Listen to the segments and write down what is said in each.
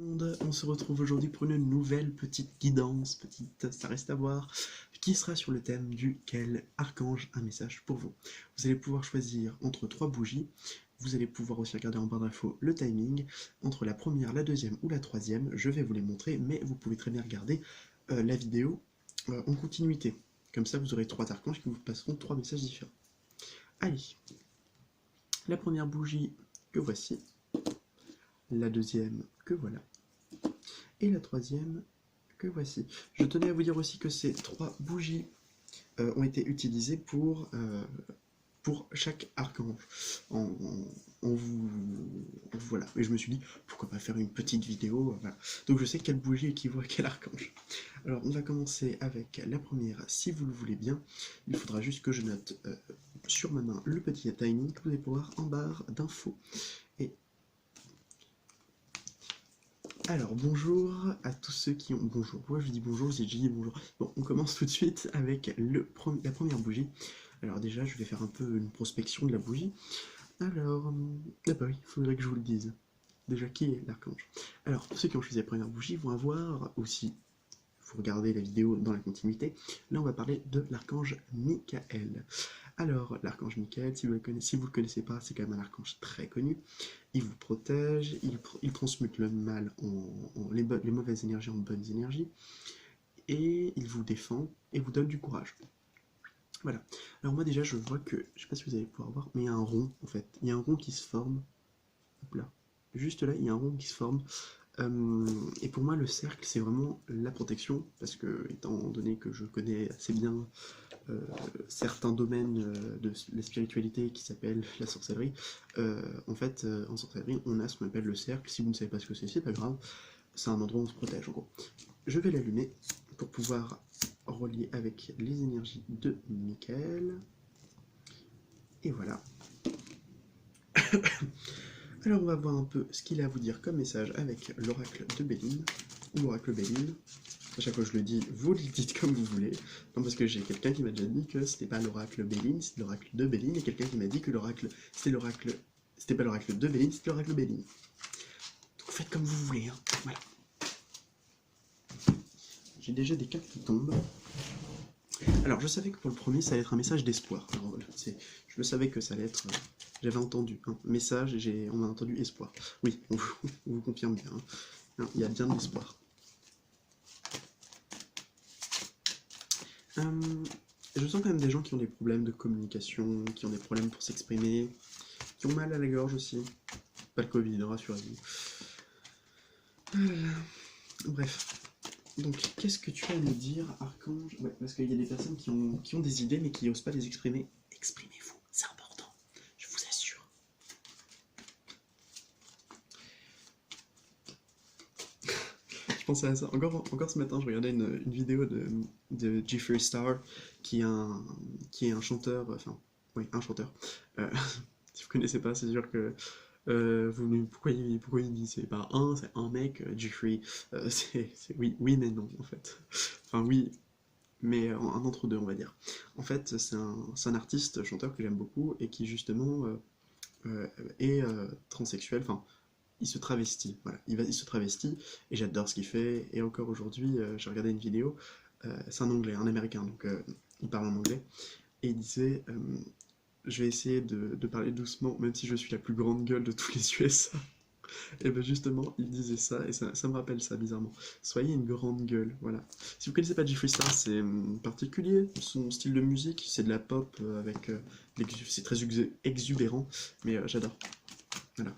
monde, on se retrouve aujourd'hui pour une nouvelle petite guidance, ça reste à voir, qui sera sur le thème du quel archange a un message pour vous. Vous allez pouvoir choisir entre 3 bougies, vous allez pouvoir aussi regarder en barre d'infos le timing, entre la première, la deuxième ou la troisième, je vais vous les montrer, mais vous pouvez très bien regarder la vidéo en continuité. Comme ça vous aurez 3 archanges qui vous passeront 3 messages différents. Allez, la première bougie que voici, la deuxième que voilà, et la troisième que voici. Je tenais à vous dire aussi que ces 3 bougies ont été utilisées pour chaque archange. Voilà. Et je me suis dit, pourquoi pas faire une petite vidéo, voilà. Donc je sais quelle bougie équivaut à quel archange. Alors on va commencer avec la première, si vous le voulez bien. Il faudra juste que je note sur ma main le petit timing que vous allez pouvoir en barre d'infos. Et alors, bonjour à tous ceux qui ont... Bonjour, moi je dis bonjour, j'ai dit bonjour. Bon, on commence tout de suite avec la première bougie. Alors déjà, je vais faire un peu une prospection de la bougie. Alors, ah bah oui, il faudrait que je vous le dise. Déjà, qui est l'archange? Alors, ceux qui ont choisi la première bougie vont avoir aussi, vous regardez la vidéo dans la continuité, là on va parler de l'archange Michael. Alors, l'archange Michael, si vous le connaissez pas, c'est quand même un archange très connu. Il vous protège, il transmute le mal les mauvaises énergies en bonnes énergies, et il vous défend et vous donne du courage. Voilà. Alors moi déjà je vois que, je sais pas si vous allez pouvoir voir, mais il y a un rond en fait. Il y a un rond qui se forme. Hop là. Juste là, il y a un rond qui se forme. Et pour moi le cercle c'est vraiment la protection, parce que étant donné que je connais assez bien certains domaines de la spiritualité qui s'appellent la sorcellerie, en fait en sorcellerie on a ce qu'on appelle le cercle. Si vous ne savez pas ce que c'est pas grave, c'est un endroit où on se protège en gros. Je vais l'allumer pour pouvoir relier avec les énergies de Michael. Et voilà. Alors on va voir un peu ce qu'il a à vous dire comme message avec l'oracle de Béline, ou l'oracle Béline. À chaque fois que je le dis, vous le dites comme vous voulez. Non, parce que j'ai quelqu'un qui m'a déjà dit que c'était pas l'oracle Béline, c'était l'oracle de Béline, et quelqu'un qui m'a dit que c'était pas l'oracle de Béline, c'était l'oracle Béline. Donc faites comme vous voulez, hein. Voilà. J'ai déjà des cartes qui tombent. Alors je savais que pour le premier ça allait être un message d'espoir. Je le savais que ça allait être... J'avais entendu un message et on a entendu espoir. Oui, on vous confirme bien. Hein. Il y a bien de l'espoir. Je sens quand même des gens qui ont des problèmes de communication, qui ont des problèmes pour s'exprimer, qui ont mal à la gorge aussi. Pas le Covid, rassurez-vous. Bref. Donc, qu'est-ce que tu as à nous dire, Archange? Ouais, parce qu'il y a des personnes qui ont des idées, mais qui n'osent pas les exprimer. Exprimez-vous, c'est important, je vous assure. Je pensais à ça. Encore ce matin, je regardais une vidéo de Jeffree Star, qui est un chanteur, enfin, oui, un chanteur. Si vous connaissez pas, c'est sûr que pourquoi il dit c'est pas c'est un mec, Jeffrey, oui mais non en fait. Enfin oui, mais un entre-deux on va dire. En fait c'est un artiste chanteur que j'aime beaucoup et qui justement est transsexuel, enfin il se travestit, voilà, il se travestit et j'adore ce qu'il fait. Et encore aujourd'hui j'ai regardé une vidéo, c'est un anglais, un américain, donc il parle en anglais, et il disait je vais essayer de parler doucement, même si je suis la plus grande gueule de tous les USA. Et ben justement, il disait ça, et ça me rappelle ça, bizarrement. Soyez une grande gueule, voilà. Si vous connaissez pas Jeffree Star, c'est particulier, son style de musique, c'est de la pop, avec... c'est très exubérant, mais j'adore. Voilà.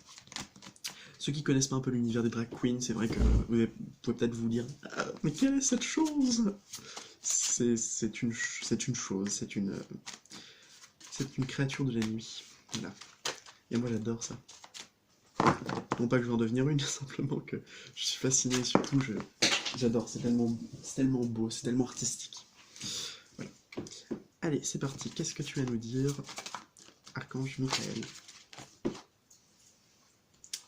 Ceux qui connaissent pas un peu l'univers des drag queens, c'est vrai que vous pouvez peut-être vous dire ah, mais quelle est cette chose? C'est une chose, c'est une créature de la nuit. Voilà. Et moi j'adore ça. Non pas que je veux en devenir une, simplement que je suis fasciné, surtout j'adore, c'est tellement beau, c'est tellement artistique. Voilà. Allez, c'est parti, qu'est-ce que tu as à nous dire, Archange Michael?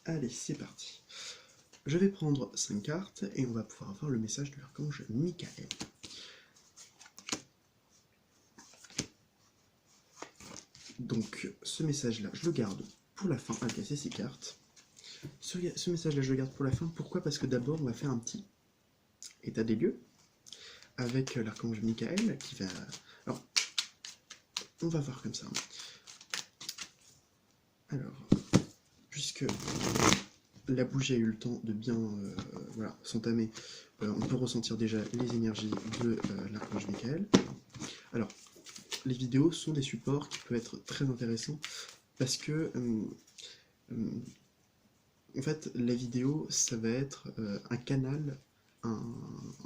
Allez, c'est parti. Je vais prendre 5 cartes et on va pouvoir avoir le message de l'Archange Michael. Donc, ce message-là, je le garde pour la fin à casser ces cartes. Ce message-là, je le garde pour la fin. Pourquoi? Parce que d'abord, on va faire un petit état des lieux avec l'archange Michael qui va... Alors, on va voir comme ça. Alors, puisque la bougie a eu le temps de bien voilà, s'entamer, on peut ressentir déjà les énergies de l'archange Michael. Alors, les vidéos sont des supports qui peuvent être très intéressants parce que en fait, la vidéo, ça va être un canal, un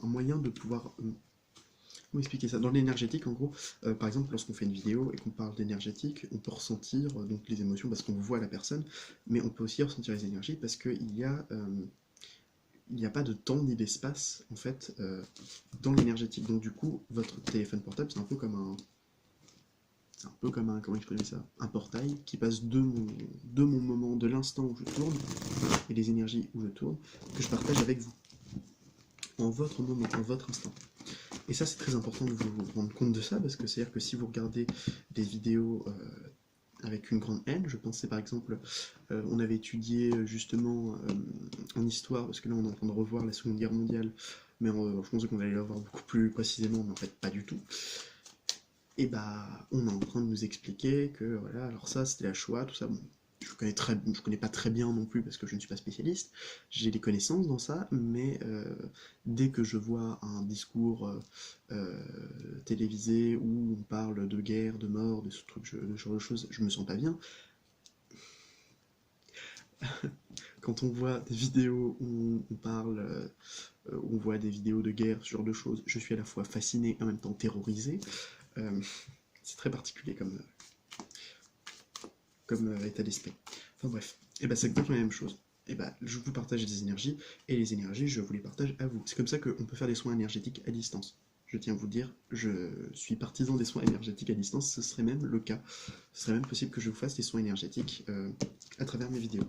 moyen de pouvoir... comment expliquer ça? Dans l'énergétique, en gros, par exemple, lorsqu'on fait une vidéo et qu'on parle d'énergétique, on peut ressentir donc les émotions parce qu'on voit la personne, mais on peut aussi ressentir les énergies parce qu'il n'y a pas de temps ni d'espace, en fait, dans l'énergétique. Donc du coup, votre téléphone portable, c'est un peu comme un... C'est un peu comme un, comment exprimer ça? Un portail qui passe de mon moment, de l'instant où je tourne, et les énergies où je tourne, que je partage avec vous, en votre moment, en votre instant. Et ça, c'est très important de vous rendre compte de ça, parce que c'est-à-dire que si vous regardez des vidéos avec une grande haine, je pensais par exemple, on avait étudié justement en histoire, parce que là on est en train de revoir la Seconde Guerre mondiale, mais je pensais qu'on allait la voir beaucoup plus précisément, mais en fait pas du tout. Et bah, on est en train de nous expliquer que voilà, alors ça c'était la Shoah, tout ça. Bon, je connais pas très bien non plus parce que je ne suis pas spécialiste. J'ai des connaissances dans ça, mais dès que je vois un discours télévisé où on parle de guerre, de mort, de ce genre de choses, je me sens pas bien. Quand on voit des vidéos où on parle, où on voit des vidéos de guerre, ce genre de choses, je suis à la fois fasciné et en même temps terrorisé. C'est très particulier comme état d'esprit. Enfin bref, et bah c'est exactement la même chose. Et bah je vous partage des énergies, et les énergies, je vous les partage à vous. C'est comme ça qu'on peut faire des soins énergétiques à distance. Je tiens à vous dire, je suis partisan des soins énergétiques à distance, ce serait même le cas. Ce serait même possible que je vous fasse des soins énergétiques à travers mes vidéos.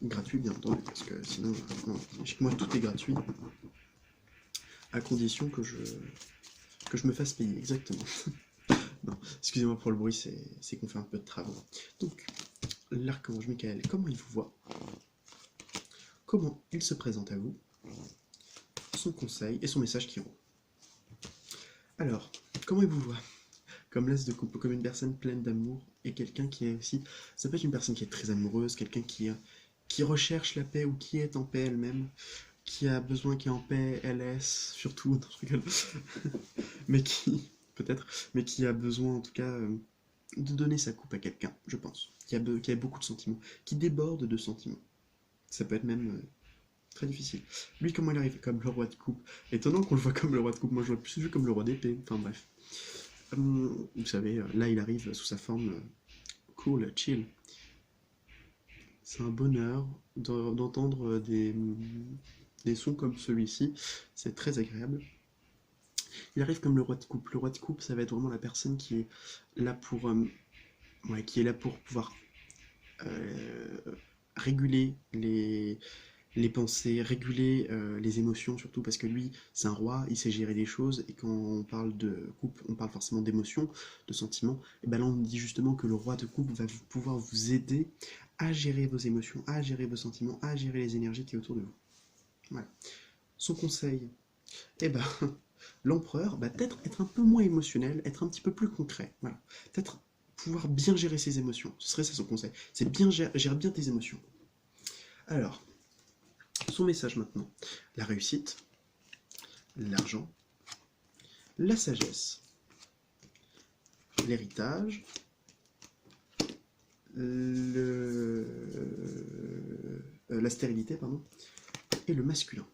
Gratuit bien entendu, parce que sinon, non, moi tout est gratuit, à condition que je me fasse payer, exactement. Non, excusez-moi pour le bruit, c'est qu'on fait un peu de travaux. Donc, l'archange Michael, comment il vous voit? Comment il se présente à vous? Son conseil et son message qui roule. Alors, comment il vous voit? Comme l'as de couple, comme une personne pleine d'amour et quelqu'un qui est aussi... Ça peut être une personne qui est très amoureuse, quelqu'un qui recherche la paix ou qui est en paix elle-même, qui a besoin, qui est en paix, LS, surtout, non, je rigole. Mais qui, peut-être, mais qui a besoin en tout cas de donner sa coupe à quelqu'un, je pense, qui a beaucoup de sentiments, qui déborde de sentiments. Ça peut être même très difficile. Lui, comment il arrive? Comme le roi de coupe. Étonnant qu'on le voit comme le roi de coupe, moi je vois plus vu comme le roi d'épée, enfin bref. Vous savez, là il arrive sous sa forme cool, chill. C'est un bonheur d'entendre des sons comme celui-ci, c'est très agréable. Il arrive comme le roi de coupe. Le roi de coupe, ça va être vraiment la personne qui est là pour, ouais, qui est là pour pouvoir euh, réguler les pensées, réguler les émotions surtout, parce que lui, c'est un roi, il sait gérer les choses, et quand on parle de coupe, on parle forcément d'émotions, de sentiments, et ben là on dit justement que le roi de coupe va pouvoir vous aider à gérer vos émotions, à gérer vos sentiments, à gérer les énergies qui est autour de vous. Voilà. Son conseil, eh ben, l'empereur va peut-être être un peu moins émotionnel, être un petit peu plus concret. Voilà. Peut-être pouvoir bien gérer ses émotions. Ce serait ça son conseil. C'est bien gérer bien tes émotions. Alors, son message maintenant. La réussite, l'argent, la sagesse, l'héritage, la stérilité, pardon, et le masculin.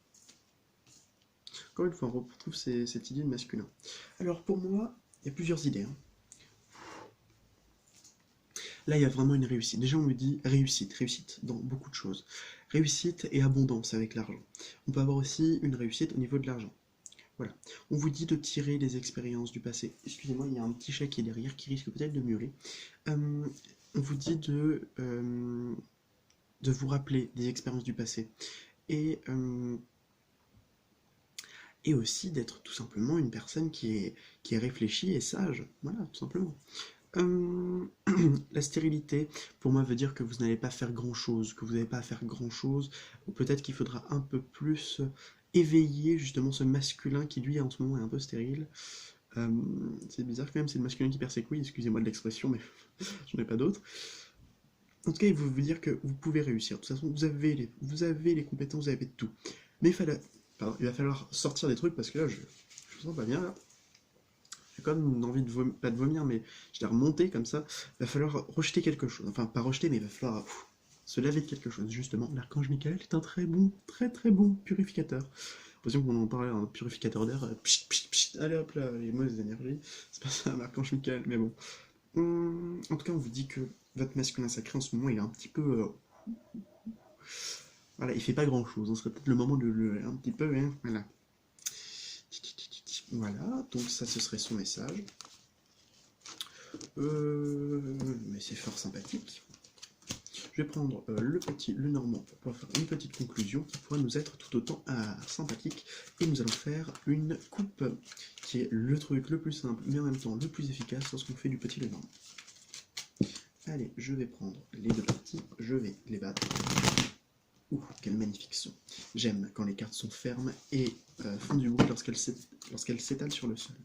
Encore une fois, on retrouve cette idée de masculin. Alors pour moi, il y a plusieurs idées. Là, il y a vraiment une réussite. Déjà, on me dit réussite, réussite dans beaucoup de choses. Réussite et abondance avec l'argent. On peut avoir aussi une réussite au niveau de l'argent. Voilà. On vous dit de tirer les expériences du passé. Excusez-moi, il y a un petit chat qui est derrière qui risque peut-être de miauler. On vous dit de vous rappeler des expériences du passé. Et aussi d'être tout simplement une personne qui est réfléchie et sage. Voilà, tout simplement. La stérilité, pour moi, veut dire que vous n'allez pas faire grand-chose, que vous n'avez pas à faire grand-chose, ou peut-être qu'il faudra un peu plus éveiller justement ce masculin qui, lui, en ce moment, est un peu stérile. C'est bizarre quand même, c'est le masculin qui perd ses couilles, excusez-moi de l'expression, mais j'en ai pas d'autres. En tout cas, il veut vous dire que vous pouvez réussir. De toute façon, vous avez les compétences, vous avez tout. Mais il va falloir sortir des trucs, parce que là, je me sens pas bien, là. J'ai comme une envie de vomir, pas de vomir, mais je l'ai remonté comme ça. Il va falloir rejeter quelque chose. Enfin, pas rejeter, mais il va falloir se laver de quelque chose. Justement, l'archange Michael est un très bon, très bon purificateur. J'ai l'impression qu'on en parlait, un purificateur d'air. Pchit, pchit, pchit, allez hop là, les mauvaises énergies. C'est pas ça, l'archange Michael, mais bon. En tout cas, on vous dit que votre masculin sacré en ce moment, il est un petit peu. Voilà, il fait pas grand chose. Ce serait peut-être le moment de le. Un petit peu, hein, voilà. Voilà, donc ça, ce serait son message. Mais c'est fort sympathique. Je vais prendre le normand pour pouvoir faire une petite conclusion qui pourra nous être tout autant sympathique. Et nous allons faire une coupe qui est le truc le plus simple, mais en même temps le plus efficace lorsqu'on fait du petit le normand. Allez, je vais prendre les deux parties, je vais les battre. Ouh, quel magnifique son. J'aime quand les cartes sont fermes et font du bruit lorsqu'elles s'étalent sur le sol.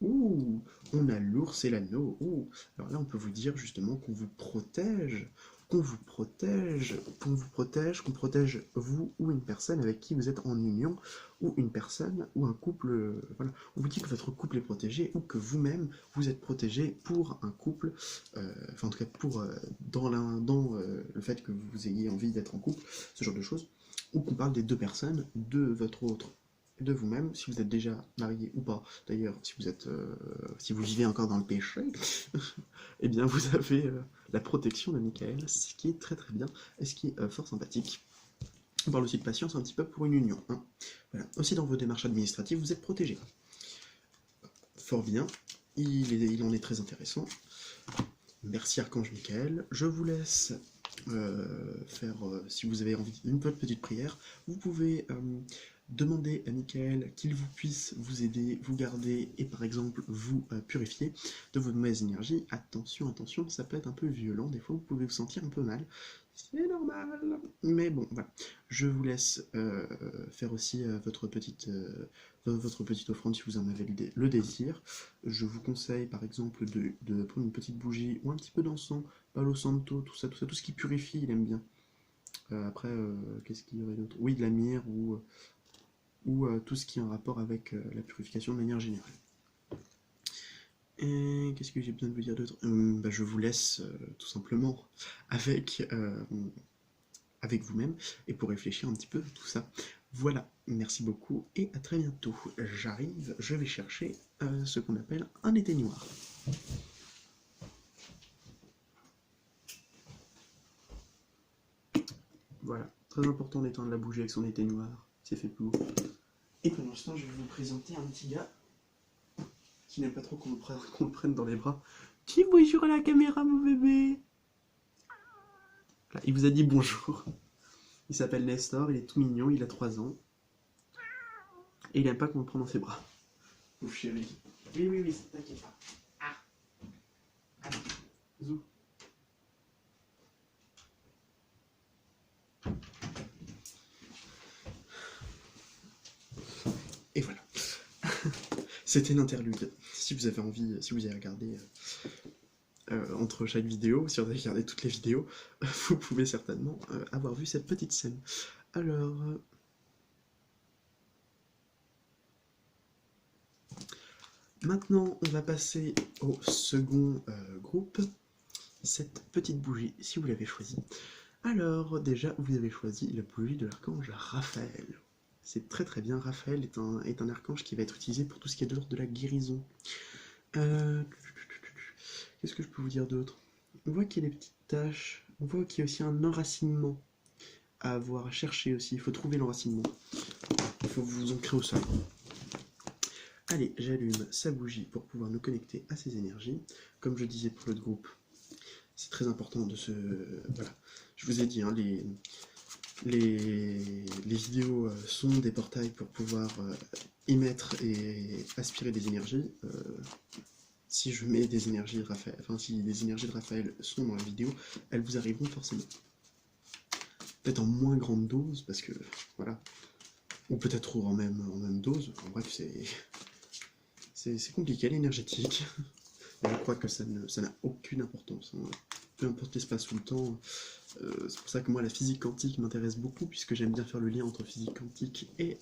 Ouh, on a l'ours et l'anneau. Ouh, alors là, on peut vous dire justement qu'on vous protège, qu'on protège vous ou une personne avec qui vous êtes en union, ou une personne ou un couple. Voilà, on vous dit que votre couple est protégé ou que vous-même vous êtes protégé pour un couple. Enfin, en tout cas, dans le fait que vous ayez envie d'être en couple, ce genre de choses, ou qu'on parle des deux personnes de votre autre de vous-même, si vous êtes déjà marié ou pas. D'ailleurs, si vous vivez encore dans le péché, eh bien vous avez la protection de Michael, ce qui est très bien et ce qui est fort sympathique. On parle aussi de patience un petit peu pour une union. Hein. Voilà. Aussi dans vos démarches administratives, vous êtes protégé. Fort bien, il en est très intéressant. Merci Archange Michael. Je vous laisse faire, si vous avez envie d'une petite prière, vous pouvez demander à Michael qu'il vous puisse vous aider, vous garder et par exemple vous purifier de vos mauvaises énergies. Attention, attention, ça peut être un peu violent, des fois vous pouvez vous sentir un peu mal, c'est normal, mais bon, voilà. Je vous laisse faire aussi votre petite offrande si vous en avez le désir. Je vous conseille par exemple de prendre une petite bougie ou un petit peu d'encens, Palo Santo, tout ça, tout ce qui purifie, il aime bien. Après, qu'est-ce qu'il y aurait d'autre? Oui, de la myrrhe ou tout ce qui est en rapport avec la purification de manière générale. Et qu'est-ce que j'ai besoin de vous dire d'autre? Je vous laisse tout simplement avec vous-même et pour réfléchir un petit peu tout ça. Voilà, merci beaucoup et à très bientôt. J'arrive, je vais chercher ce qu'on appelle un éteignoir. Voilà, très important d'éteindre la bougie avec son éteignoir, c'est fait pour. Et pendant ce temps, je vais vous présenter un petit gars qui n'aime pas trop qu'on le prenne dans les bras. Dis bonjour à la caméra, mon bébé. Là, il vous a dit bonjour. Il s'appelle Nestor, il est tout mignon, il a 3 ans. Et il n'aime pas qu'on le prenne dans ses bras. Ouf, chérie. Oui, t'inquiète pas. Ah. Allez, zou. Et voilà. C'était l'interlude. Si vous avez envie, si vous avez regardé entre chaque vidéo, si vous avez regardé toutes les vidéos, vous pouvez certainement avoir vu cette petite scène. Alors... maintenant, on va passer au second groupe, cette petite bougie, si vous l'avez choisie. Alors, déjà, vous avez choisi la bougie de l'archange Raphaël. C'est très bien, Raphaël est un archange qui va être utilisé pour tout ce qui est de l'ordre de la guérison. Qu'est-ce que je peux vous dire d'autre? On voit qu'il y a des petites taches, on voit qu'il y a aussi un enracinement à avoir à chercher aussi, il faut trouver l'enracinement. Il faut vous ancrer au sol. Allez, j'allume sa bougie pour pouvoir nous connecter à ses énergies. Comme je disais pour l'autre groupe, c'est très important de se... Voilà, je vous ai dit, hein, Les vidéos sont des portails pour pouvoir émettre et aspirer des énergies. Si je mets des énergies de Raphaël, enfin si des énergies de Raphaël sont dans la vidéo, elles vous arriveront forcément. Peut-être en moins grande dose, parce que voilà. Ou peut-être en même dose. En bref, c'est compliqué, l'énergétique. Je crois que ça n'a aucune importance, hein. Peu importe l'espace ou le temps. C'est pour ça que moi, la physique quantique m'intéresse beaucoup, puisque j'aime bien faire le lien entre physique quantique et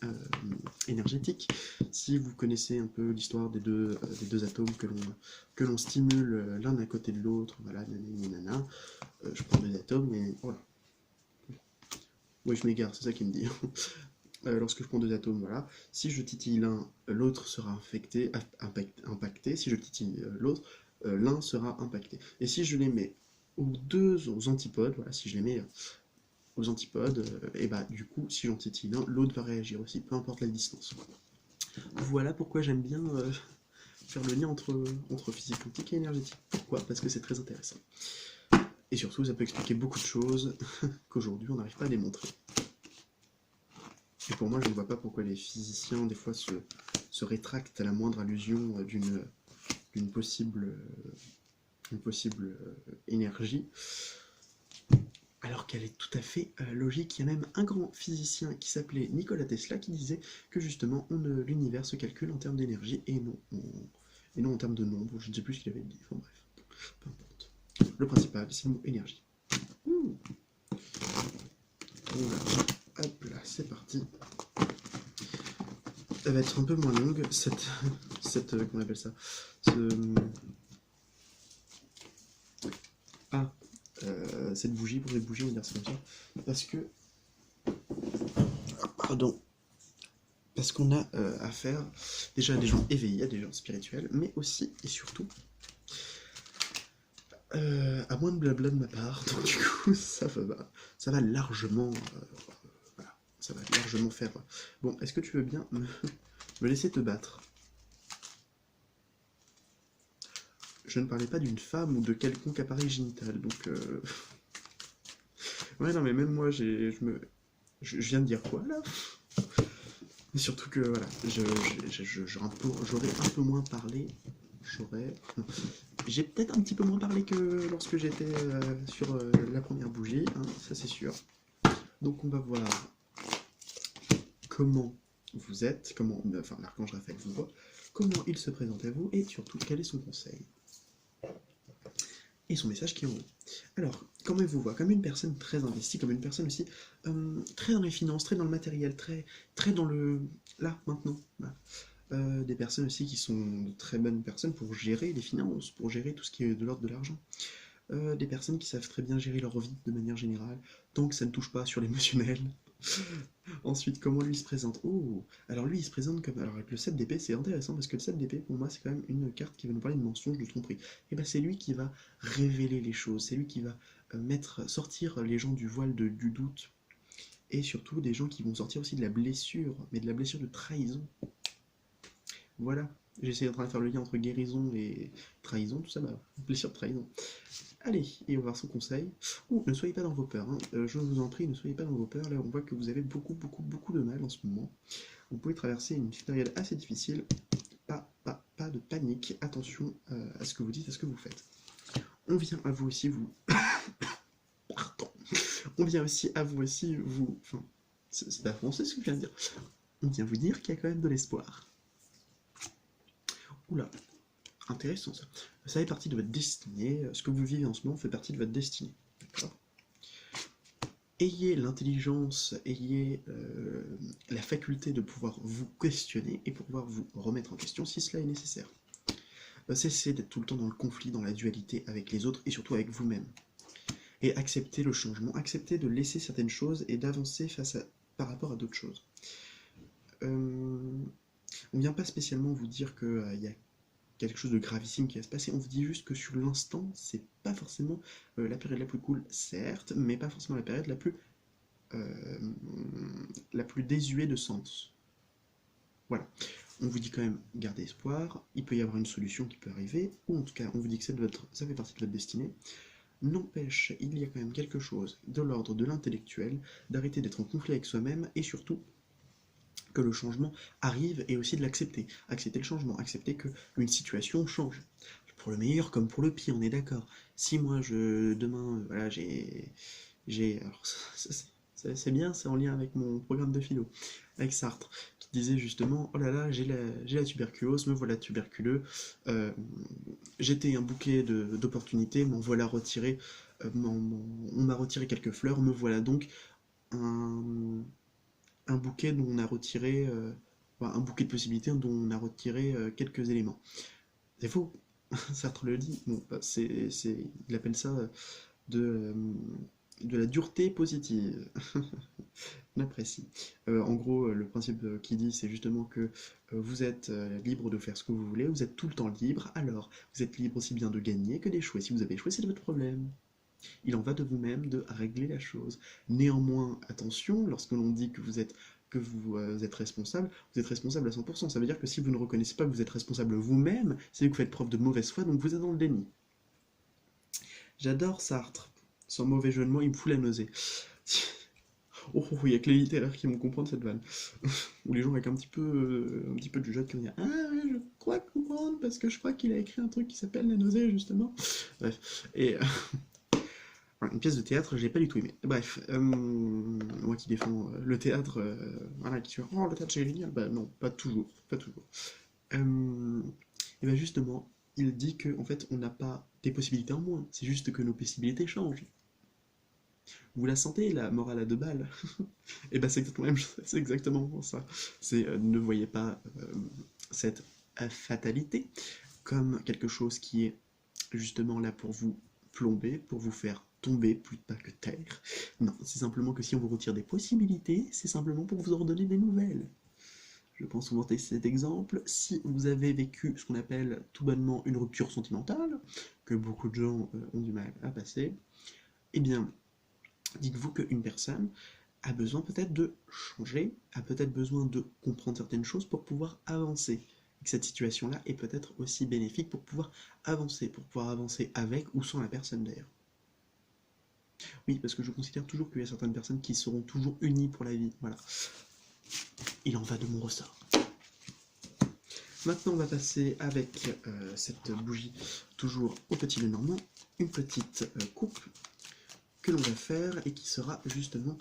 énergétique. Si vous connaissez un peu l'histoire des deux atomes que l'on stimule l'un à côté de l'autre, voilà, nanana, je prends deux atomes, et voilà. Oui, je m'égare, c'est ça qui me dit. Lorsque je prends deux atomes, voilà, si je titille l'un, l'autre sera impacté, si je titille l'autre, l'un sera impacté. Et si je les mets aux antipodes, voilà, si je les mets aux antipodes, et bah du coup, si j'en titille l'un, l'autre va réagir aussi, peu importe la distance. Voilà pourquoi j'aime bien faire le lien entre physique quantique et énergétique. Pourquoi? Parce que c'est très intéressant. Et surtout, ça peut expliquer beaucoup de choses qu'aujourd'hui on n'arrive pas à démontrer. Et pour moi, je ne vois pas pourquoi les physiciens, des fois, se rétractent à la moindre allusion d'une possible énergie, alors qu'elle est tout à fait logique. Il y a même un grand physicien qui s'appelait Nikola Tesla qui disait que justement l'univers se calcule en termes d'énergie et non en termes de nombre. Je ne sais plus ce qu'il avait dit. Enfin bref, peu importe. Le principal, c'est le mot énergie. Voilà. Hop là, c'est parti. Elle va être un peu moins longue, cette comment on appelle ça, cette bougie, pour cette bougie, on va dire ça comme ça, parce que, pardon, parce qu'on a affaire déjà à des gens éveillés, à des gens spirituels, mais aussi et surtout à moins de blabla de ma part, donc du coup ça va largement, voilà, ça va largement faire. Bon, est-ce que tu veux bien me laisser te battre? Je ne parlais pas d'une femme ou de quelconque appareil génital, donc ouais, non, mais même moi, je viens de dire quoi, là? Et surtout que, voilà, j'aurais un peu moins parlé, j'ai peut-être un petit peu moins parlé que lorsque j'étais sur la première bougie, hein, ça c'est sûr. Donc on va voir comment vous êtes, enfin l'archange Raphaël vous voit, comment il se présente à vous, et surtout quel est son conseil. Et son message qui est en haut. Alors, comment il vous voit? Comme une personne très investie, comme une personne aussi très dans les finances, très dans le matériel, très dans le là, maintenant. Voilà. Des personnes aussi qui sont de très bonnes personnes pour gérer les finances, pour gérer tout ce qui est de l'ordre de l'argent. Des personnes qui savent très bien gérer leur vie de manière générale, tant que ça ne touche pas sur l'émotionnel. Ensuite, comment lui se présente? Oh, alors lui il se présente comme... Alors avec le 7 d'épée, c'est intéressant parce que le 7 d'épée, pour moi, c'est quand même une carte qui va nous parler de mensonge, de tromperie. Et ben c'est lui qui va révéler les choses, c'est lui qui va sortir les gens du voile du doute. Et surtout des gens qui vont sortir aussi de la blessure, mais de la blessure de trahison. Voilà, j'essaie de faire le lien entre guérison et trahison, tout ça, bah, blessure de trahison. Allez, et on va voir son conseil. Ouh, ne soyez pas dans vos peurs, hein. Je vous en prie, ne soyez pas dans vos peurs. Là, on voit que vous avez beaucoup de mal en ce moment. Vous pouvez traverser une période assez difficile. Pas de panique. Attention à ce que vous dites, à ce que vous faites. On vient à vous aussi, vous... Pardon. On vient aussi à vous aussi, vous... Enfin, c'est pas français ce que je viens de dire. On vient vous dire qu'il y a quand même de l'espoir. Oula, intéressant ça. Ça fait partie de votre destinée. Ce que vous vivez en ce moment fait partie de votre destinée. D'accord ? Ayez l'intelligence, ayez la faculté de pouvoir vous questionner et pouvoir vous remettre en question si cela est nécessaire. Cessez d'être tout le temps dans le conflit, dans la dualité avec les autres et surtout avec vous-même. Et acceptez le changement, acceptez de laisser certaines choses et d'avancer par rapport à d'autres choses. On ne vient pas spécialement vous dire qu'il y a quelque chose de gravissime qui va se passer, on vous dit juste que sur l'instant, c'est pas forcément la période la plus cool, certes, mais pas forcément la période la plus désuée de sens. Voilà. On vous dit quand même, gardez espoir, il peut y avoir une solution qui peut arriver, ou en tout cas, on vous dit que ça fait partie de votre destinée. N'empêche, il y a quand même quelque chose de l'ordre de l'intellectuel, d'arrêter d'être en conflit avec soi-même et surtout que le changement arrive et aussi de l'accepter. Accepter le changement, accepter qu'une situation change. Pour le meilleur comme pour le pire, on est d'accord. Si moi, demain, voilà, alors, c'est bien, c'est en lien avec mon programme de philo, avec Sartre, qui disait justement, oh là là, j'ai la tuberculose, me voilà tuberculeux, euh, j'étais un bouquet d'opportunités, m'en voilà retiré, on m'a retiré quelques fleurs, me voilà donc un, un bouquet dont on a retiré, enfin, un bouquet de possibilités dont on a retiré quelques éléments. C'est faux, Sartre le dit, bon, bah, il appelle ça de, euh, de la dureté positive. On apprécie. En gros, le principe qu'il dit, c'est justement que vous êtes libre de faire ce que vous voulez, vous êtes tout le temps libre, alors vous êtes libre aussi bien de gagner que d'échouer. Si vous avez échoué, c'est de votre problème. Il en va de vous-même de régler la chose. Néanmoins, attention, lorsque l'on dit que vous êtes responsable à 100%. Ça veut dire que si vous ne reconnaissez pas que vous êtes responsable vous-même, c'est que vous faites preuve de mauvaise foi, donc vous êtes dans le déni. J'adore Sartre. Sans mauvais jeu de mots, il me fout la nausée. Oh, il y a que les littéraires qui vont comprendre cette vanne. Ou les gens avec un petit peu de jugeote qui vont dire ah ouais, je crois comprendre parce que je crois qu'il a écrit un truc qui s'appelle La nausée justement. Bref, et voilà, une pièce de théâtre, je l'ai pas du tout aimé. Bref, moi qui défends le théâtre, voilà, qui suis oh le théâtre c'est génial, bah non, pas toujours, pas toujours. Et bien justement, il dit que en fait on n'a pas des possibilités en moins, c'est juste que nos possibilités changent. Vous la sentez, la morale à deux balles? Et ben c'est exactement la même chose, c'est exactement ça. C'est ne voyez pas cette fatalité comme quelque chose qui est justement là pour vous plomber, pour vous faire tomber plus bas que terre. Non, c'est simplement que si on vous retire des possibilités, c'est simplement pour vous en donner des nouvelles. Je pense souvent à cet exemple. Si vous avez vécu ce qu'on appelle tout bonnement une rupture sentimentale, que beaucoup de gens ont du mal à passer, eh bien, dites-vous qu'une personne a besoin peut-être de changer, a peut-être besoin de comprendre certaines choses pour pouvoir avancer. Et que cette situation-là est peut-être aussi bénéfique pour pouvoir avancer avec ou sans la personne d'ailleurs. Oui, parce que je considère toujours qu'il y a certaines personnes qui seront toujours unies pour la vie. Voilà. Il en va de mon ressort. Maintenant, on va passer avec cette bougie toujours au petit Lenormand, une petite coupe que l'on va faire et qui sera justement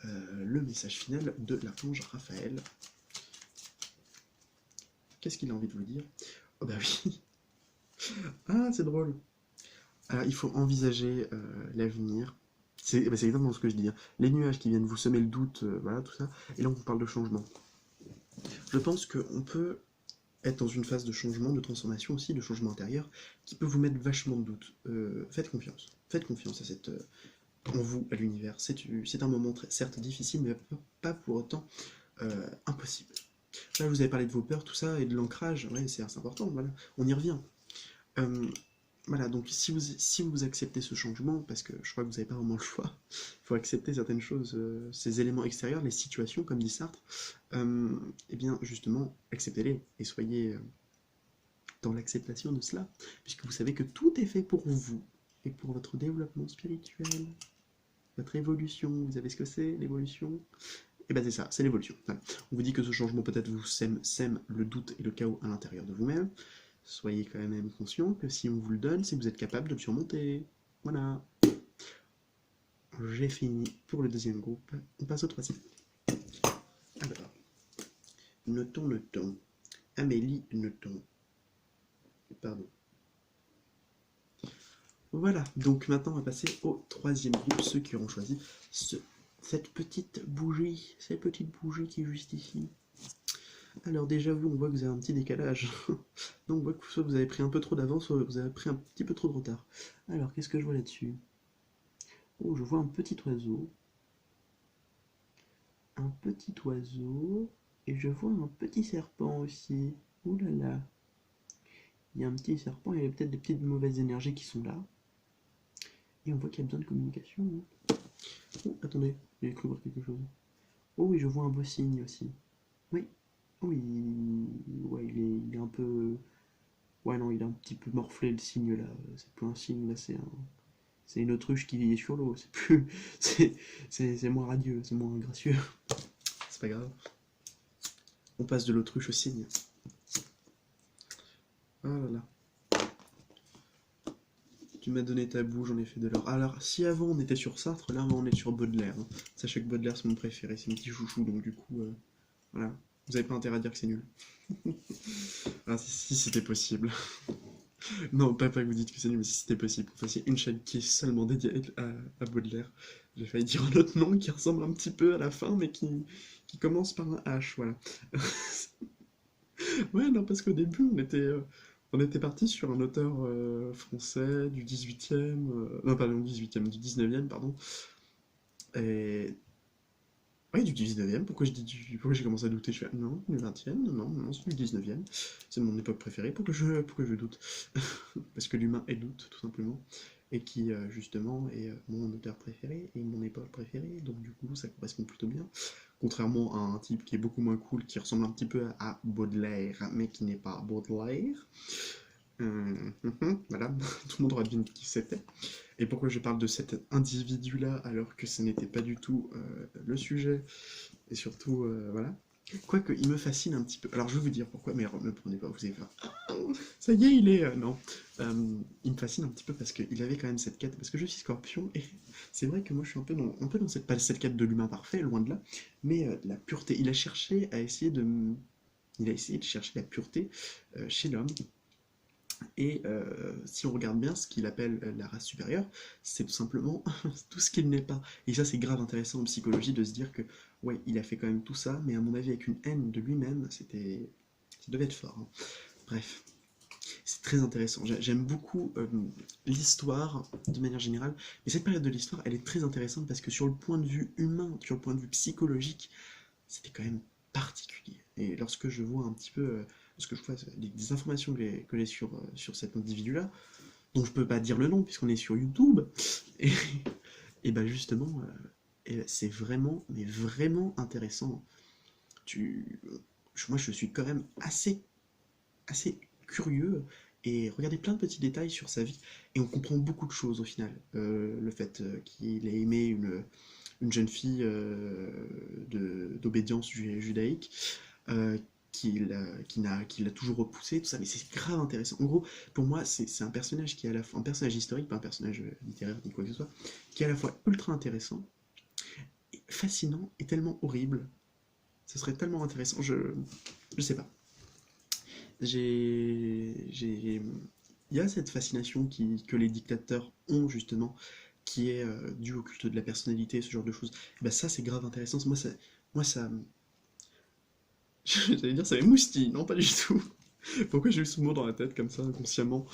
le message final de l'archange Raphaël. Qu'est-ce qu'il a envie de vous dire? Oh bah oui. Ah, c'est drôle. Alors, il faut envisager l'avenir. C'est exactement ce que je dis. Hein. Les nuages qui viennent vous semer le doute, voilà, tout ça. Et là, on vous parle de changement. Je pense qu'on peut être dans une phase de changement, de transformation aussi, de changement intérieur, qui peut vous mettre vachement de doute. Faites confiance. Faites confiance à en vous, à l'univers. C'est un moment certes difficile, mais pas pour autant impossible. Là, vous avez parlé de vos peurs, tout ça, et de l'ancrage. Ouais, c'est assez important, voilà. On y revient. Euh, Voilà, donc si vous acceptez ce changement, parce que je crois que vous n'avez pas vraiment le choix, il faut accepter certaines choses, ces éléments extérieurs, les situations, comme dit Sartre, eh bien justement, acceptez-les et soyez dans l'acceptation de cela, puisque vous savez que tout est fait pour vous et pour votre développement spirituel, votre évolution. Vous savez ce que c'est, l'évolution? Et bien c'est ça, c'est l'évolution. Voilà. On vous dit que ce changement peut-être vous sème le doute et le chaos à l'intérieur de vous-même. Soyez quand même conscient que si on vous le donne, c'est que vous êtes capable de le surmonter. Voilà. J'ai fini pour le deuxième groupe. On passe au troisième. Alors, notons. Amélie, notons. Pardon. Voilà, donc maintenant on va passer au troisième groupe, ceux qui auront choisi cette petite bougie qui est juste ici. Alors déjà vous, on voit que vous avez un petit décalage. Donc on voit que soit vous avez pris un peu trop d'avance, soit vous avez pris un petit peu trop de retard. Alors qu'est-ce que je vois là-dessus? Oh, je vois un petit oiseau. Un petit oiseau. Et je vois un petit serpent aussi. Ouh là là. Il y a un petit serpent, il y a peut-être des petites mauvaises énergies qui sont là. Et on voit qu'il y a besoin de communication. Hein. Oh, attendez, j'ai cru voir quelque chose. Oh oui, je vois un beau signe aussi. Oui. Oui, ouais, il est un peu... Ouais, non, il est un petit peu morflé le signe là. C'est plus un signe, là, C'est une autruche qui est sur l'eau, c'est plus... c'est moins radieux, c'est moins gracieux. C'est pas grave. On passe de l'autruche au cygne. Ah là là. Tu m'as donné ta boue, j'en ai fait de l'or. Alors, si avant on était sur Sartre, là on est sur Baudelaire. Hein. Sachez que Baudelaire c'est mon préféré, c'est mon petit chouchou, donc du coup, voilà. Vous avez pas intérêt à dire que c'est nul. Ah, si c'était possible. Non, pas que vous dites que c'est nul, mais si c'était possible, vous fassiez une chaîne qui est seulement dédiée à Baudelaire. J'ai failli dire un autre nom qui ressemble un petit peu à la fin, mais qui commence par un H, voilà. Ouais, non, parce qu'au début, on était parti sur un auteur français du 18e, non, pardon, du 18e, du 19e, pardon. Et... Ouais, du 19e, pourquoi j'ai commencé à douter? Je fais, non, du 20e, non, c'est du 19e. C'est mon époque préférée, pourquoi je doute? Parce que l'humain est doute, tout simplement. Et qui, justement, est mon auteur préféré et mon époque préférée, donc du coup, ça correspond plutôt bien. Contrairement à un type qui est beaucoup moins cool, qui ressemble un petit peu à Baudelaire, mais qui n'est pas Baudelaire. Voilà, tout le monde aura deviné qui c'était. Et pourquoi je parle de cet individu-là alors que ce n'était pas du tout le sujet. Et surtout, voilà. Quoique, il me fascine un petit peu. Alors, je vais vous dire pourquoi, mais ne me prenez pas, vous allez faire. Ah, ça y est, il est. Non. Il me fascine un petit peu parce qu'il avait quand même cette quête. Parce que je suis scorpion et c'est vrai que moi je suis un peu dans cette, pas cette quête de l'humain parfait, loin de là, mais de la pureté. Il a cherché à essayer de. Il a essayé de chercher la pureté chez l'homme. Et si on regarde bien ce qu'il appelle la race supérieure, c'est tout simplement tout ce qu'il n'est pas. Et ça, c'est grave intéressant en psychologie de se dire que, ouais, il a fait quand même tout ça, mais à mon avis, avec une haine de lui-même, c'était. Ça devait être fort. Hein. Bref, c'est très intéressant. J'aime beaucoup l'histoire de manière générale, mais cette période de l'histoire, elle est très intéressante parce que sur le point de vue humain, sur le point de vue psychologique, c'était quand même particulier. Et lorsque je vois un petit peu, lorsque je vois des informations que j'ai sur cet individu-là, dont je peux pas dire le nom puisqu'on est sur YouTube, et, et ben justement, c'est vraiment, mais vraiment intéressant. Tu, moi, je suis quand même assez curieux et regarder plein de petits détails sur sa vie et on comprend beaucoup de choses au final. Le fait qu'il ait aimé une jeune fille d'obédience judaïque, euh, qu'il l'a toujours repoussé, tout ça, mais c'est grave intéressant. En gros, pour moi, c'est un personnage qui est à la fois un personnage historique, pas un personnage littéraire ni quoi que ce soit, qui est à la fois ultra intéressant, et fascinant et tellement horrible. Ce serait tellement intéressant, je sais pas. Il y a cette fascination que les dictateurs ont justement, qui est due au culte de la personnalité, ce genre de choses. Et ben ça, c'est grave intéressant. Moi, ça, j'allais dire, ça m'émoustille. Non, pas du tout. Pourquoi j'ai eu ce mot dans la tête comme ça, inconsciemment?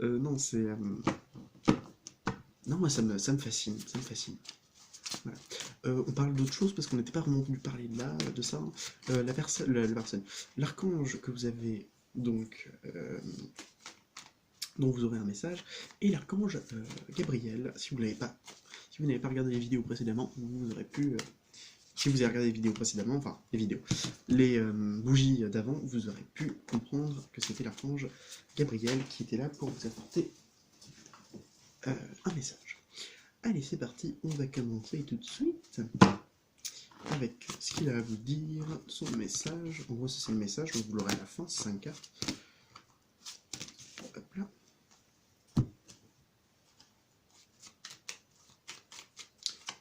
Non, non, moi, ça me fascine. Ça me fascine. Voilà. On parle d'autre chose parce qu'on n'était pas vraiment venu parler là, de ça. Hein. La personne. L'archange que vous avez, donc, dont vous aurez un message, et l'archange Gabriel, si vous n'avez pas regardé les vidéos précédemment, vous aurez pu, si vous avez regardé les vidéos précédemment, enfin les vidéos, les bougies d'avant, vous aurez pu comprendre que c'était l'archange Gabriel qui était là pour vous apporter un message. Allez, c'est parti, on va commencer tout de suite avec ce qu'il a à vous dire, son message. En gros, c'est le message, donc vous l'aurez à la fin, 5 cartes. Hop là.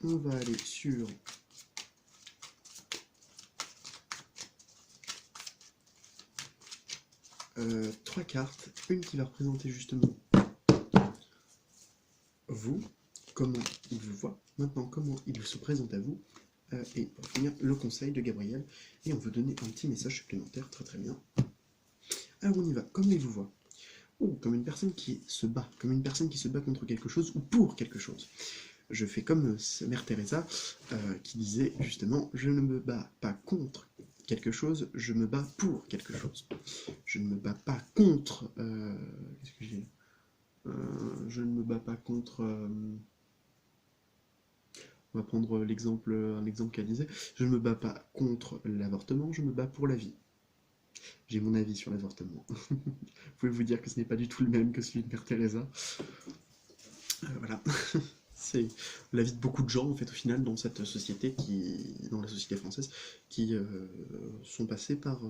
On va aller sur trois cartes. Une qui va représenter justement vous, comment il vous voit, maintenant comment il se présente à vous, et pour finir, le conseil de Gabriel. Et on veut donner un petit message supplémentaire, très très bien. Alors on y va, comment il vous voit? Oh, comme une personne qui se bat, comme une personne qui se bat contre quelque chose ou pour quelque chose. Je fais comme Mère Teresa qui disait justement, je ne me bats pas contre quelque chose, je me bats pour quelque chose. Je ne me bats pas contre... Qu'est-ce que j'ai je ne me bats pas contre... on va prendre un exemple qu'elle disait. Je ne me bats pas contre l'avortement, je me bats pour la vie. J'ai mon avis sur l'avortement. Vous pouvez vous dire que ce n'est pas du tout le même que celui de Mère Teresa. Voilà. C'est la vie de beaucoup de gens, en fait, au final, dans cette société dans la société française, qui sont passés par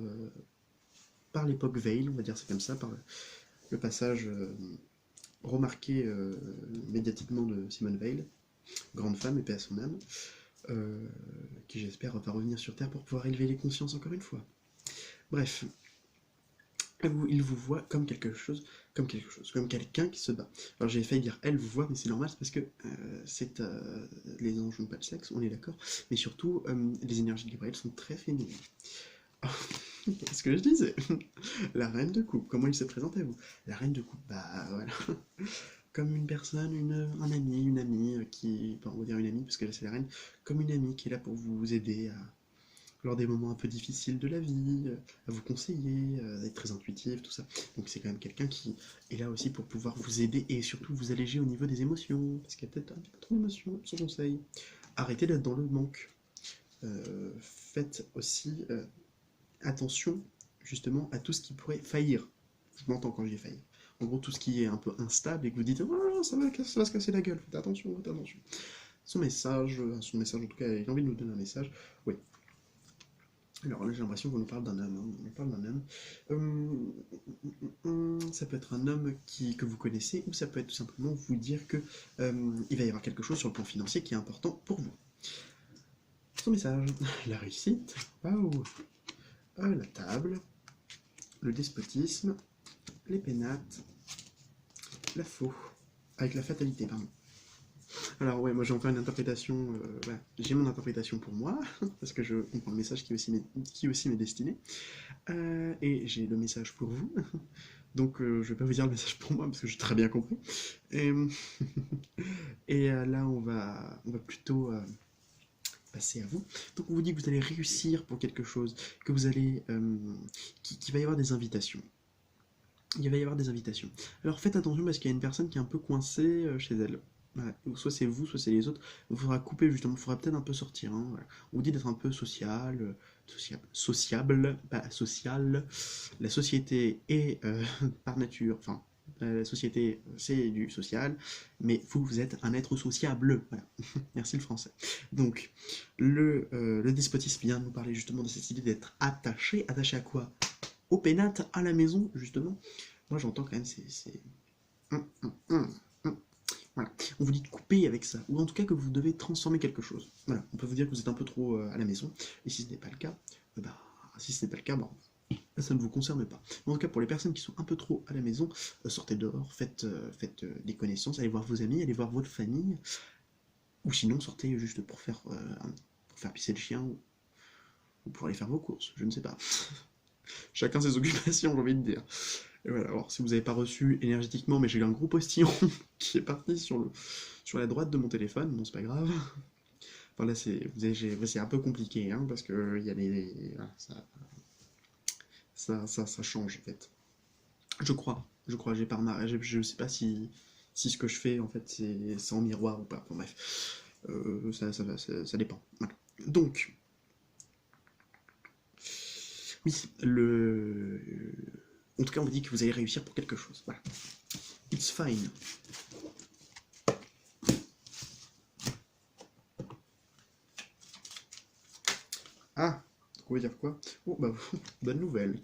l'époque Veil, on va dire c'est comme ça, par le passage remarqué médiatiquement de Simone Veil, grande femme et paix à son âme, euh, qui j'espère va revenir sur Terre pour pouvoir élever les consciences encore une fois. Bref, il vous voit comme quelqu'un qui se bat. Alors j'ai failli dire elle vous voit, mais c'est normal, c'est parce que les anges n'ont pas de sexe, on est d'accord, mais surtout les énergies de Gabriel sont très féminines. Ce que je disais, la reine de coupe, comment il se présente à vous? La reine de coupe, bah voilà, comme une personne, un ami, une amie qui, enfin, on va dire une amie parce que là c'est la reine, comme une amie qui est là pour vous aider lors des moments un peu difficiles de la vie, à vous conseiller, à être très intuitif, tout ça. Donc c'est quand même quelqu'un qui est là aussi pour pouvoir vous aider et surtout vous alléger au niveau des émotions, parce qu'il y a peut-être un petit peu trop d'émotions, son conseil. Arrêtez d'être dans le manque. Faites aussi attention justement à tout ce qui pourrait faillir. Je m'entends quand je dis faillir. En gros, tout ce qui est un peu instable et que vous dites oh, ça va se casser la gueule, faites attention, faites attention. Son message en tout cas, il a envie de nous donner un message. Oui. Alors là, j'ai l'impression qu'on nous parle d'un homme. Hein. On parle d'un homme. Ça peut être un homme que vous connaissez, ou ça peut être tout simplement vous dire que il va y avoir quelque chose sur le plan financier qui est important pour vous. Son message, la réussite, waouh, la table, le despotisme, les pénates, la faux, avec la fatalité, pardon. Alors ouais, moi j'ai encore une interprétation, voilà. J'ai mon interprétation pour moi, parce que je comprends le message qui aussi m'est destiné, et j'ai le message pour vous, donc je vais pas vous dire le message pour moi, parce que j'ai très bien compris, et, là on va plutôt passer à vous. Donc on vous dit que vous allez réussir pour quelque chose, que vous allez, qu'il va y avoir des invitations. Il va y avoir des invitations. Alors faites attention parce qu'il y a une personne qui est un peu coincée chez elle. Voilà. Soit c'est vous, soit c'est les autres. Il faudra couper justement, il faudra peut-être un peu sortir. Hein, voilà. On vous dit d'être un peu sociable, pas social. La société est par nature, enfin, la société c'est du social, mais vous êtes un être sociable. Voilà. Merci le français. Donc, le despotisme vient nous parler justement de cette idée d'être attaché. Attaché à quoi? Au pénate, à la maison, justement. Moi, j'entends quand même, hum, hum, hum, hum. Voilà. On vous dit de couper avec ça, ou en tout cas que vous devez transformer quelque chose. Voilà. On peut vous dire que vous êtes un peu trop à la maison, et si ce n'est pas le cas, bon, ça ne vous concerne pas. Mais en tout cas, pour les personnes qui sont un peu trop à la maison, sortez dehors, faites des connaissances, allez voir vos amis, allez voir votre famille, ou sinon sortez juste pour faire pisser le chien, ou pour aller faire vos courses, je ne sais pas. Chacun ses occupations, j'ai envie de dire. Et voilà, alors si vous n'avez pas reçu énergétiquement, mais j'ai eu un gros postillon qui est parti sur la droite de mon téléphone, bon c'est pas grave. Enfin là c'est un peu compliqué, hein, parce que il y a voilà, ça change en fait. J'ai pas remarqué, je sais pas si ce que je fais en fait c'est en miroir ou pas, enfin bref. Ça dépend. Voilà. Donc, oui, en tout cas on vous dit que vous allez réussir pour quelque chose. Voilà. It's fine. Ah, on va dire quoi? Oh, bah, bonne nouvelle.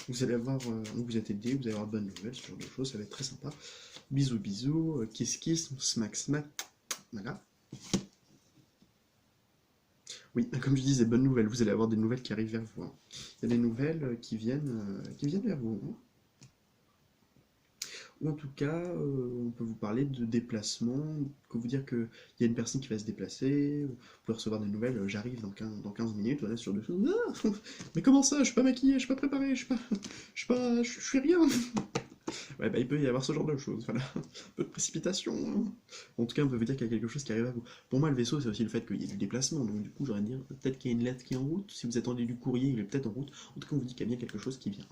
Vous allez avoir, on vous êtes aidé, vous allez avoir de bonnes nouvelles, ce genre de choses, ça va être très sympa. Bisous, bisous, kiss, kiss, smack, smack. Voilà. Oui, comme je disais, bonnes nouvelles, vous allez avoir des nouvelles qui arrivent vers vous. Hein. Il y a des nouvelles qui viennent vers vous. Hein. Ou en tout cas, on peut vous parler de déplacement, que vous dire qu'il y a une personne qui va se déplacer, vous pouvez recevoir des nouvelles, j'arrive dans 15 minutes, voilà, sur deux choses. Ah, mais comment ça, je suis pas maquillé, je suis pas préparé, je suis rien. Ouais, bah il peut y avoir ce genre de choses, voilà. Un peu de précipitation. Hein. En tout cas, on peut vous dire qu'il y a quelque chose qui arrive à vous. Pour moi, le vaisseau, c'est aussi le fait qu'il y ait du déplacement, donc du coup, j'aurais dire, peut-être qu'il y a une lettre qui est en route, si vous attendez du courrier, il est peut-être en route. En tout cas, on vous dit qu'il y a bien quelque chose qui vient.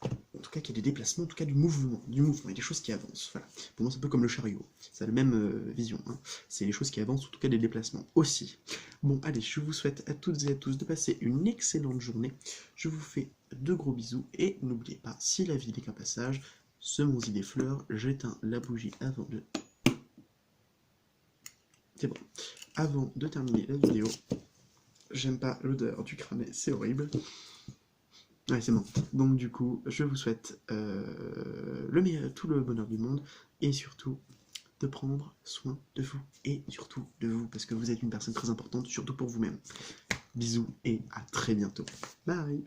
En tout cas qu'il y a des déplacements, en tout cas du mouvement, il y a des choses qui avancent. Voilà. Pour moi, c'est un peu comme le chariot, ça a la même vision. Hein. C'est les choses qui avancent, en tout cas des déplacements aussi. Bon, allez, je vous souhaite à toutes et à tous de passer une excellente journée. Je vous fais de gros bisous et n'oubliez pas, si la vie n'est qu'un passage, semonsis des fleurs, j'éteins la bougie avant de... C'est bon. Avant de terminer la vidéo, j'aime pas l'odeur du cramé, c'est horrible. Ouais, c'est bon. Donc du coup, je vous souhaite tout le bonheur du monde et surtout de prendre soin de vous et surtout de vous parce que vous êtes une personne très importante, surtout pour vous-même. Bisous et à très bientôt. Bye.